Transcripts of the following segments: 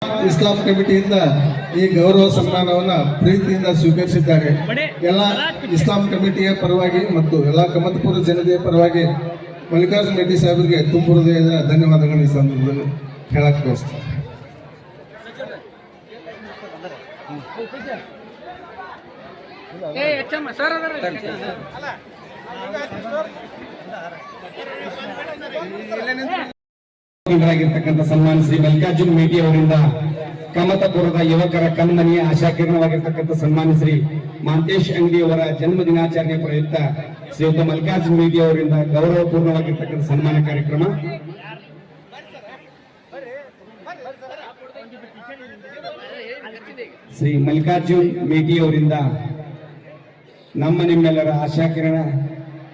ಇಸ್ಲಾಂ ಕಮಿಟಿಯಿಂದ ಈ ಗೌರವ ಸನ್ಮಾನವನ್ನು ಪ್ರೀತಿಯಿಂದ ಸ್ವೀಕರಿಸಿದ್ದಾರೆ. ಎಲ್ಲ ಇಸ್ಲಾಂ ಕಮಿಟಿಯ ಪರವಾಗಿ ಮತ್ತು ಎಲ್ಲ ಕಮತಪುರ ಜನತೆಯ ಪರವಾಗಿ ಮಲ್ಲಿಕಾರ್ಜುನ ರೆಡ್ಡಿ ಸಾಹೇಬರಿಗೆ ತುಂಬ ಹೃದಯದ ಧನ್ಯವಾದಗಳು ಈ ಸಂದರ್ಭದಲ್ಲಿ ಹೇಳಕ್ಕೆ ಬಯಸ್ತಾರೆ. ಸನ್ಮಾನ ಶ್ರೀ ಮಲ್ಲಿಕಾರ್ಜುನ ಮೇಟಿ ಅವರಿಂದ ಕಮತಪುರದ ಯುವಕರ ಕಣ್ಮನಿಯ ಆಶಾಕಿರಣವಾಗಿರ್ತಕ್ಕಂಥ ಸನ್ಮಾನ ಶ್ರೀ ಮಾಂತೇಶ್ ಅಂಗಡಿ ಅವರ ಜನ್ಮ ದಿನಾಚರಣೆ ಪ್ರಯುಕ್ತ ಶ್ರೀಯುತ ಮಲ್ಲಿಕಾರ್ಜುನ ಮೇಟಿ ಅವರಿಂದ ಗೌರವಪೂರ್ಣವಾಗಿರ್ತಕ್ಕಂಥ ಸನ್ಮಾನ ಕಾರ್ಯಕ್ರಮ. ಶ್ರೀ ಮಲ್ಲಿಕಾರ್ಜುನ ಮೇಟಿ ಅವರಿಂದ ನಮ್ಮ ನಿಮ್ಮೆಲ್ಲರ ಆಶಾಕಿರಣ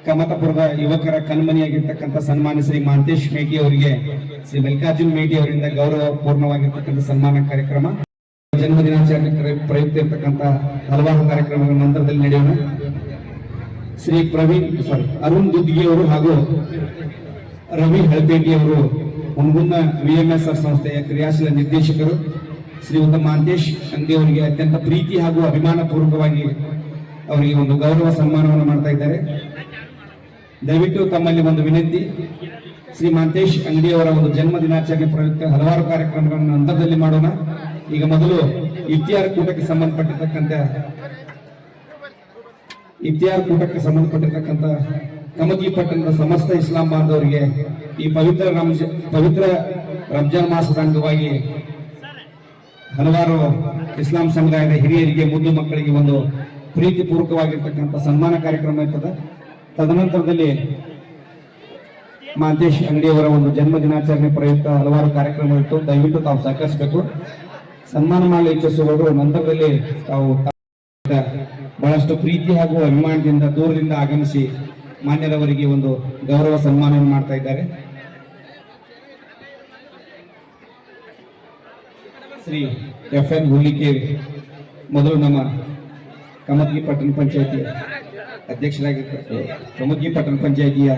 ಕಮತಪುರದ ಯುವಕರ ಕಣ್ಮನಿಯಾಗಿರ್ತಕ್ಕಂಥ ಸನ್ಮಾನ ಶ್ರೀ ಮಾಂತೇಶ್ ಮೇಟಿ ಅವರಿಗೆ ಶ್ರೀ ಮಲ್ಲಿಕಾರ್ಜುನ ಮೇಟಿ ಅವರಿಂದ ಗೌರವ ಪೂರ್ಣವಾಗಿರ್ತಕ್ಕಂಥ ಸನ್ಮಾನ ಕಾರ್ಯಕ್ರಮ. ಜನ್ಮ ದಿನಾಚರಣೆ ಪ್ರಯುಕ್ತ ಇರ್ತಕ್ಕಂಥ ಹಲವಾರು ಕಾರ್ಯಕ್ರಮಗಳ ನಂತರದಲ್ಲಿ ನಡೆಯೋಣ. ಶ್ರೀ ಅರುಣ್ ದುದ್ಗಿ ಅವರು ಹಾಗೂ ರವಿ ಹಳಪೇಟಿ ಅವರು ಹುಣಗುಂದ ವಿಎಂಎಸ್ಆರ್ ಸಂಸ್ಥೆಯ ಕ್ರಿಯಾಶೀಲ ನಿರ್ದೇಶಕರು ಶ್ರೀಯುತ ಮಾಂತೇಶ್ ಅಂಗಡಿ ಅವರಿಗೆ ಅತ್ಯಂತ ಪ್ರೀತಿ ಹಾಗೂ ಅಭಿಮಾನ ಪೂರ್ವಕವಾಗಿ ಅವರಿಗೆ ಒಂದು ಗೌರವ ಸನ್ಮಾನವನ್ನು ಮಾಡ್ತಾ ಇದ್ದಾರೆ. ದಯವಿಟ್ಟು ತಮ್ಮಲ್ಲಿ ಒಂದು ವಿನಂತಿ, ಶ್ರೀ ಮಾಂತೇಶ್ ಅಂಗಡಿ ಅವರ ಒಂದು ಜನ್ಮ ದಿನಾಚರಣೆ ಪ್ರಯುಕ್ತ ಹಲವಾರು ಕಾರ್ಯಕ್ರಮಗಳನ್ನು ನಂತರದಲ್ಲಿ ಮಾಡೋಣ. ಈಗ ಮೊದಲು ಇಫ್ತಿಯಾರ್ ಕೂಟಕ್ಕೆ ಸಂಬಂಧಪಟ್ಟಿರ್ತಕ್ಕಂಥ ಕಮಗಿ ಪಟ್ಟಣದ ಸಮಸ್ತ ಇಸ್ಲಾಂ ಬಾಂಧವರಿಗೆ ಈ ಪವಿತ್ರ ರಂಜಾನ್ ಮಾಸದ ಅಂಗವಾಗಿ ಹಲವಾರು ಇಸ್ಲಾಂ ಸಮುದಾಯದ ಹಿರಿಯರಿಗೆ ಮುದ್ದು ಮಕ್ಕಳಿಗೆ ಒಂದು ಪ್ರೀತಿ ಪೂರ್ವಕವಾಗಿರ್ತಕ್ಕಂಥ ಸನ್ಮಾನ ಕಾರ್ಯಕ್ರಮ ಇರ್ತದೆ. ತದನಂತರದಲ್ಲಿ ಮಾಂತೇಶ್ ಅಂಗಡಿ ಅವರ ಒಂದು ಜನ್ಮ ದಿನಾಚರಣೆ ಪ್ರಯುಕ್ತ ಹಲವಾರು ಕಾರ್ಯಕ್ರಮ ಇತ್ತು. ದಯವಿಟ್ಟು ತಾವು ಸಹಕರಿಸಬೇಕು. ಸನ್ಮಾನ ಮಾಡಲು ಇಚ್ಛಿಸುವವರು ನಂತರದಲ್ಲಿ ತಾವು ಬಹಳಷ್ಟು ಪ್ರೀತಿ ಹಾಗೂ ಅಭಿಮಾನದಿಂದ ದೂರದಿಂದ ಆಗಮಿಸಿ ಮಾನ್ಯರವರಿಗೆ ಒಂದು ಗೌರವ ಸನ್ಮಾನವನ್ನು ಮಾಡ್ತಾ ಇದ್ದಾರೆ. ಶ್ರೀ FN ಹುಲಿಕೆ ಮೊದಲು ನಮ್ಮ ಕಮಗಿ ಪಟ್ಟಣ ಪಂಚಾಯಿತಿ ಕಮಗಿ ಪಟ್ಟಣ ಪಂಚಾಯಿತಿಯ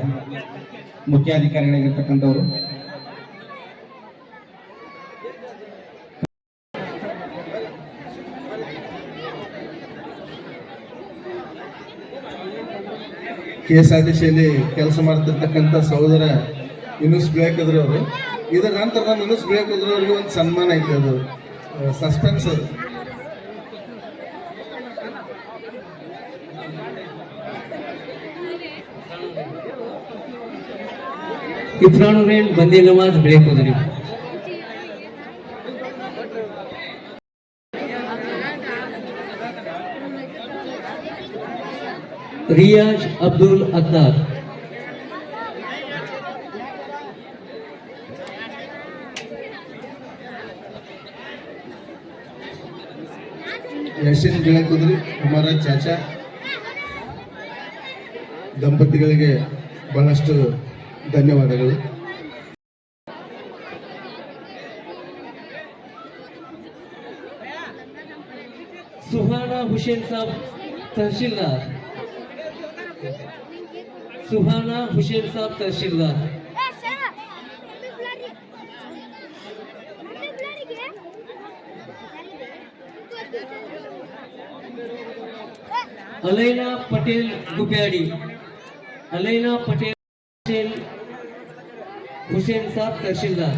ಮುಖ್ಯಾಧಿಕಾರಿಗಳಾಗಿರ್ತಕ್ಕಂಥವರು KSRTCಯಲ್ಲಿ ಕೆಲಸ ಮಾಡ್ತಿರ್ತಕ್ಕಂಥ ಸಹೋದರ ಯೂನುಸ್ ಬಿಳಕದ್ರ ಅವರು. ಇದರ ನಂತರ ನಮ್ಮ ಯೂನುಸ್ ಬಿಳಕದ್ರ ಅವರಿಗೆ ಒಂದು ಸನ್ಮಾನ ಐತೆ, ಅದು ಸಸ್ಪೆನ್ಸ್. ಅದು ಇಫ್ರಾನುರೇನ್ ಬಂದಿ ನಮಾಜ್ ಬಿಳಕದ್ರಿ. ರಿಯಾಜ್ ಅಬ್ದುಲ್ ಅತ್ತಾರ್, ಯಶನ್ ಬಿಳಕುದ್ರಿ ಕುಮಾರ ಚಾಚಾ ದಂಪತಿಗಳಿಗೆ ಬಹಳಷ್ಟು ಧನ್ಯವಾದಗಳು. ಸುಹಾನಾ ಹುಸೇನ್ ಸಾಬ್ ತಹಶೀಲ್ದಾರ್, ಸುಹಾನಾ ಹುಸೇನ್ ಸಾಬ್ ತಹಶೀಲ್ದಾರ್, अलैना पटेल गुब्याड़ी, अलैना पटेल हुसैन साहब तहसीलदार,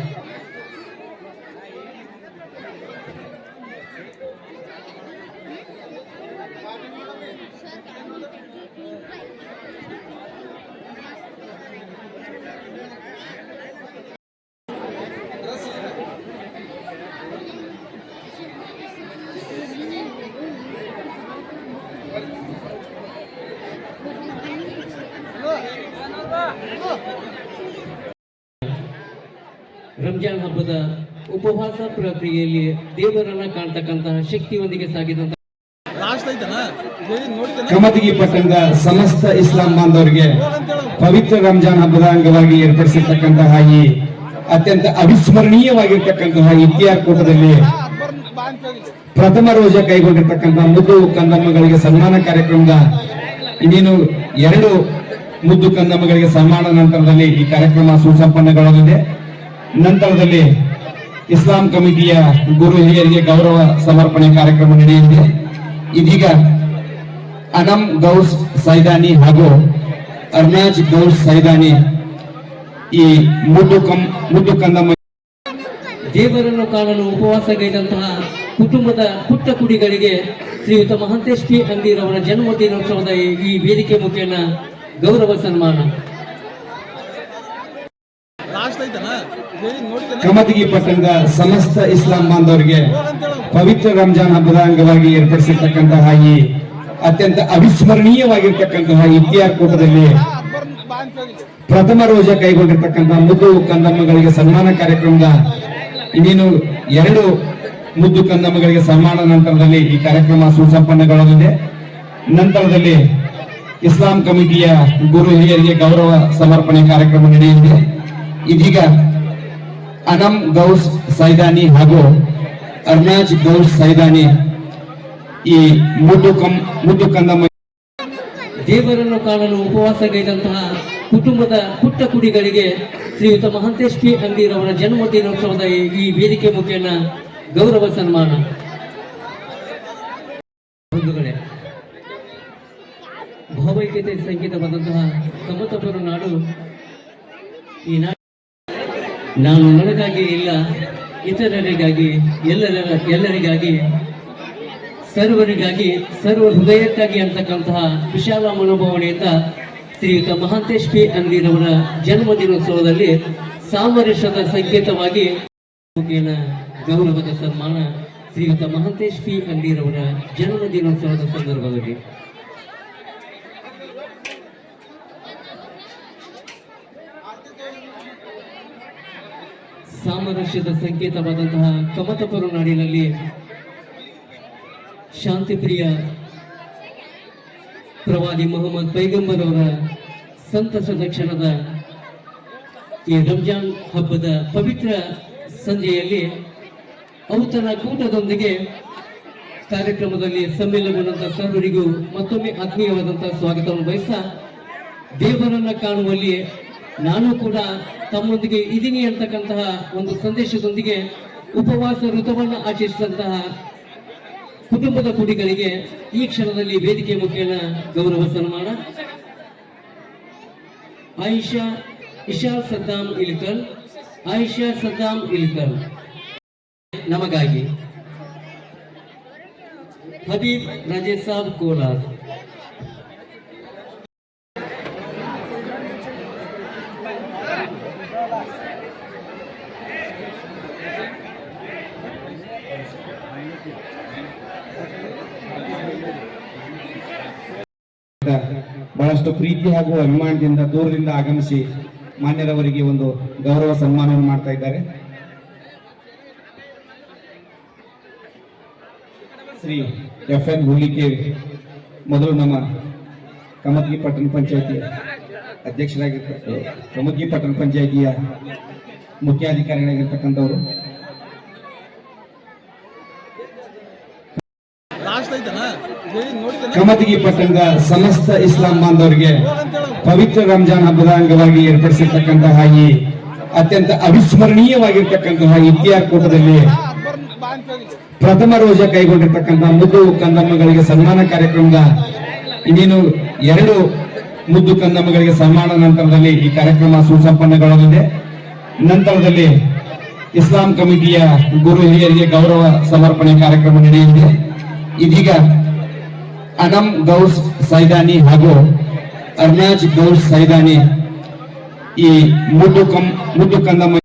ರಂಜಾನ್ ಹಬ್ಬದ ಉಪವಾಸ ಪ್ರಕ್ರಿಯೆಯಲ್ಲಿ ದೇವರನ್ನ ಕಾಣ್ತಕ್ಕಂತಹ ಶಕ್ತಿಯೊಂದಿಗೆ ಸಾಗಿದಂತ ಕಮತಗಿ ಪಟ್ಟಣದ ಸಮಸ್ತ ಇಸ್ಲಾಂ ಬಾಂಧವರಿಗೆ ಪವಿತ್ರ ರಂಜಾನ್ ಹಬ್ಬದ ಅಂಗವಾಗಿ ಏರ್ಪಡಿಸಿರ್ತಕ್ಕಂತಹ ಈ ಅತ್ಯಂತ ಅವಿಸ್ಮರಣೀಯವಾಗಿರ್ತಕ್ಕಂತಹ ಇಫ್ತಿಯಾರ್ ಕೂಟದಲ್ಲಿ ಪ್ರಥಮ ರೋಜ ಕೈಗೊಂಡಿರ್ತಕ್ಕಂತಹ ಮುದ್ದು ಕಂದಮ್ಮಗಳಿಗೆ ಸನ್ಮಾನ ಕಾರ್ಯಕ್ರಮದ ಇನ್ನೇನು 2 ಮುದ್ದು ಕಂದಮ್ಮಗಳಿಗೆ ಸನ್ಮಾನ ನಂತರದಲ್ಲಿ ಈ ಕಾರ್ಯಕ್ರಮ ಸುಸಂಪನ್ನಗೊಳ್ಳಲಿದೆ. ನಂತರದಲ್ಲಿ ಇಸ್ಲಾಂ ಕಮಿಟಿಯ ಗುರು ಹಿರಿಯರಿಗೆ ಗೌರವ ಸಮರ್ಪಣೆ ಕಾರ್ಯಕ್ರಮ ನಡೆಯಲಿದೆ. ಇದೀಗ ಅನಮ್ ಗೌಸ್ ಸೈದಾನಿ ಹಾಗೂ ಅರ್ನಾಜ್ ಗೌಸ್ ಸೈದಾನಿ ಈ ಮುದ್ದು ಕಂದಮ್ಮ ದೇವರನ್ನು ಕಾಣಲು ಉಪವಾಸಗೈದಂತಹ ಕುಟುಂಬದ ಪುಟ್ಟ ಕುಡಿಗಳಿಗೆ ಶ್ರೀಯುತ ಮಹಾಂತೇಶ್ ಪಿ ಅಂಗಡಿರವರ ಜನ್ಮದಿನೋತ್ಸವದ ಈ ವೇದಿಕೆ ಮುಖೇನ ಗೌರವ ಸನ್ಮಾನ. ಕಮತಗಿ ಪಟ್ಟಣದ ಸಮಸ್ತ ಇಸ್ಲಾಂ ಬಾಂಧವರಿಗೆ ಪವಿತ್ರ ರಂಜಾನ್ ಹಬ್ಬದ ಅಂಗವಾಗಿ ಏರ್ಪಡಿಸಿರ್ತಕ್ಕಂತಹ ಈ ಅತ್ಯಂತ ಅವಿಸ್ಮರಣೀಯವಾಗಿರ್ತಕ್ಕಂತಹ ಇಫ್ತಿಯಾರ್ ಕೂಟದಲ್ಲಿ ಪ್ರಥಮ ರೋಜ ಕೈಗೊಂಡಿರ್ತಕ್ಕಂತಹ ಮುದ್ದು ಕಂದಮ್ಮಗಳಿಗೆ ಸನ್ಮಾನ ಕಾರ್ಯಕ್ರಮದ ಇನ್ನೇನು 2 ಮುದ್ದು ಕಂದಮ್ಮಗಳಿಗೆ ಸನ್ಮಾನ ನಂತರದಲ್ಲಿ ಈ ಕಾರ್ಯಕ್ರಮ ಸುಸಂಪನ್ನಗೊಳ್ಳಲಿದೆ. ನಂತರದಲ್ಲಿ ಇಸ್ಲಾಂ ಕಮಿಟಿಯ ಗುರು ಹಿರಿಯರಿಗೆ ಗೌರವ ಸಮರ್ಪಣೆ ಕಾರ್ಯಕ್ರಮ ನಡೆಯಲಿದೆ. ಇದೀಗ ಅನಮ್ ಗೌಸ್ ಸೈದಾನಿ ಹಾಗೂ ಅರ್ನಾಜ್ ಗೌಸ್ ಸೈದಾನಿ ಈ ಮುದ್ದು ಕಂದಮ್ಮ ದೇವರನ್ನು ಕಾಣಲು ಉಪವಾಸಗೈದಂತಹ ಕುಟುಂಬದ ಪುಟ್ಟ ಕುಡಿಗಳಿಗೆ ಶ್ರೀಯುತ ಮಹಾಂತೇಶ್ ಪಿ ಅಂಗಡಿರವರ ಜನ್ಮದಿನೋತ್ಸವದ ಈ ವೇದಿಕೆ ಮುಖೇನ ಗೌರವ ಸನ್ಮಾನ. ಬಂಧುಗಳೇ, ಭಾವೈಕ್ಯತೆ ಸಂಕೇತವಾದಂತಹ ಕಮತಪುರ ನಾಡು ಈ ನಾನು ನನಗಾಗಿ ಇಲ್ಲ, ಇತರರಿಗಾಗಿ, ಎಲ್ಲರಿಗಾಗಿ, ಸರ್ವರಿಗಾಗಿ, ಸರ್ವ ಹೃದಯಕ್ಕಾಗಿ ಅಂತಕ್ಕಂತಹ ವಿಶಾಲ ಮನೋಭಾವನೆಯಿಂದ ಶ್ರೀಯುತ ಮಹಾಂತೇಶ್ ಪಿ ಅಂಗಡಿರವರ ಜನ್ಮದಿನೋತ್ಸವದಲ್ಲಿ ಸಾಮರಸ್ಯದ ಸಂಕೇತವಾಗಿ ಮುಖೇನ ಗೌರವದ ಸನ್ಮಾನ ಶ್ರೀಯುತ ಮಹಾಂತೇಶ್ ಪಿ ಅಂಗಡಿರವರ ಜನ್ಮದಿನೋತ್ಸವದ ಸಂದರ್ಭದಲ್ಲಿ. ಸಾಮರಸ್ಯದ ಸಂಕೇತವಾದಂತಹ ಕಮತಪುರ ನಾಡಿನಲ್ಲಿ ಶಾಂತಿಪ್ರಿಯ ಪ್ರವಾದಿ ಮೊಹಮ್ಮದ್ ಪೈಗಂಬರ್ ಅವರ ಸಂತಸದ ಕ್ಷಣದ ಈ ರಂಜಾನ್ ಹಬ್ಬದ ಪವಿತ್ರ ಸಂಜೆಯಲ್ಲಿ ಔತಣ ಕೂಟದೊಂದಿಗೆ ಕಾರ್ಯಕ್ರಮದಲ್ಲಿ ಸಮ್ಮಿಲನಗೊಂಡಂತಹ ಸರ್ವರಿಗೂ ಮತ್ತೊಮ್ಮೆ ಆತ್ಮೀಯವಾದಂತಹ ಸ್ವಾಗತವನ್ನು ಬಯಸ್ತಾ, ದೇವರನ್ನ ಕಾಣುವಲ್ಲಿ ನಾನು ಕೂಡ ತಮ್ಮೊಂದಿಗೆ ಇದೀನಿ ಅಂತಕ್ಕಂತಹ ಒಂದು ಸಂದೇಶದೊಂದಿಗೆ ಉಪವಾಸ ಋತುವನ್ನು ಆಚರಿಸಿದಂತಹ ಕುಟುಂಬದ ಕುಡಿಗಳಿಗೆ ಈ ಕ್ಷಣದಲ್ಲಿ ವೇದಿಕೆ ಮುಖೇನ ಗೌರವ ಸನ್ಮಾನ. ಆಯಿಷಾ ಇಶಾಲ್ ಸದ್ದಾಂ ಇಲ್ಕಲ್, ಆಯಿಷಾ ಸದ್ದಾಂ ಇಲ್ಕಲ್ ನಮಗಾಗಿ. ಹಬೀಬ್ ರಾಜೇಶ್ ಸಾಬ್ ಕೋಲಾರ್. ಬಹಳಷ್ಟು ಪ್ರೀತಿ ಹಾಗೂ ಅಭಿಮಾನದಿಂದ ದೂರದಿಂದ ಆಗಮಿಸಿ ಮಾನ್ಯರವರಿಗೆ ಒಂದು ಗೌರವ ಸನ್ಮಾನವನ್ನು ಮಾಡ್ತಾ ಇದ್ದಾರೆ. ಶ್ರೀ FN ಹುಲಿಕೇರಿ ಮೊದಲು ನಮ್ಮ ಕಮತಗಿ ಪಟ್ಟಣ ಪಂಚಾಯಿತಿಯ ಅಧ್ಯಕ್ಷರಾಗಿರ್ತಕ್ಕಂಥ, ಕಮತಗಿ ಪಟ್ಟಣ ಪಂಚಾಯಿತಿಯ ಮುಖ್ಯಾಧಿಕಾರಿಗಳಾಗಿರ್ತಕ್ಕಂಥವರು, ಕಮತಗಿ ಪಟ್ಟಣದ ಸಮಸ್ತ ಇಸ್ಲಾಂ ಬಾಂಧವರಿಗೆ ಪವಿತ್ರ ರಂಜಾನ್ ಹಬ್ಬದ ಅಂಗವಾಗಿ ಏರ್ಪಡಿಸಿರ್ತಕ್ಕಂತಹ ಈ ಅತ್ಯಂತ ಅವಿಸ್ಮರಣೀಯವಾಗಿರ್ತಕ್ಕಂತಹ ಇಫ್ತಿಯಾರ್ ಕೂಟದಲ್ಲಿ ಪ್ರಥಮ ರೋಜ ಕೈಗೊಂಡಿರ್ತಕ್ಕಂತಹ ಮುದ್ದು ಕಂದಮ್ಮಗಳಿಗೆ ಸನ್ಮಾನ ಕಾರ್ಯಕ್ರಮದ ಇನ್ನೇನು 2 ಮುದ್ದು ಕಂದಮ್ಮಗಳಿಗೆ ಸನ್ಮಾನ ನಂತರದಲ್ಲಿ ಈ ಕಾರ್ಯಕ್ರಮ ಸುಸಂಪನ್ನಗೊಳ್ಳಲಿದೆ. ನಂತರದಲ್ಲಿ ಇಸ್ಲಾಂ ಕಮಿಟಿಯ ಗುರು ಹಿರಿಯರಿಗೆ ಗೌರವ ಸಮರ್ಪಣೆ ಕಾರ್ಯಕ್ರಮ ನಡೆಯಲಿದೆ. ಇದೀಗ ಅನಮ್ ಗೌಸ್ ಸೈದಾನಿ ಹಾಗೂ ಅರ್ನಾಜ್ ಗೌಸ್ ಸೈದಾನಿ ಈ ಮುದ್ದು ಕಂದಮ್ಮ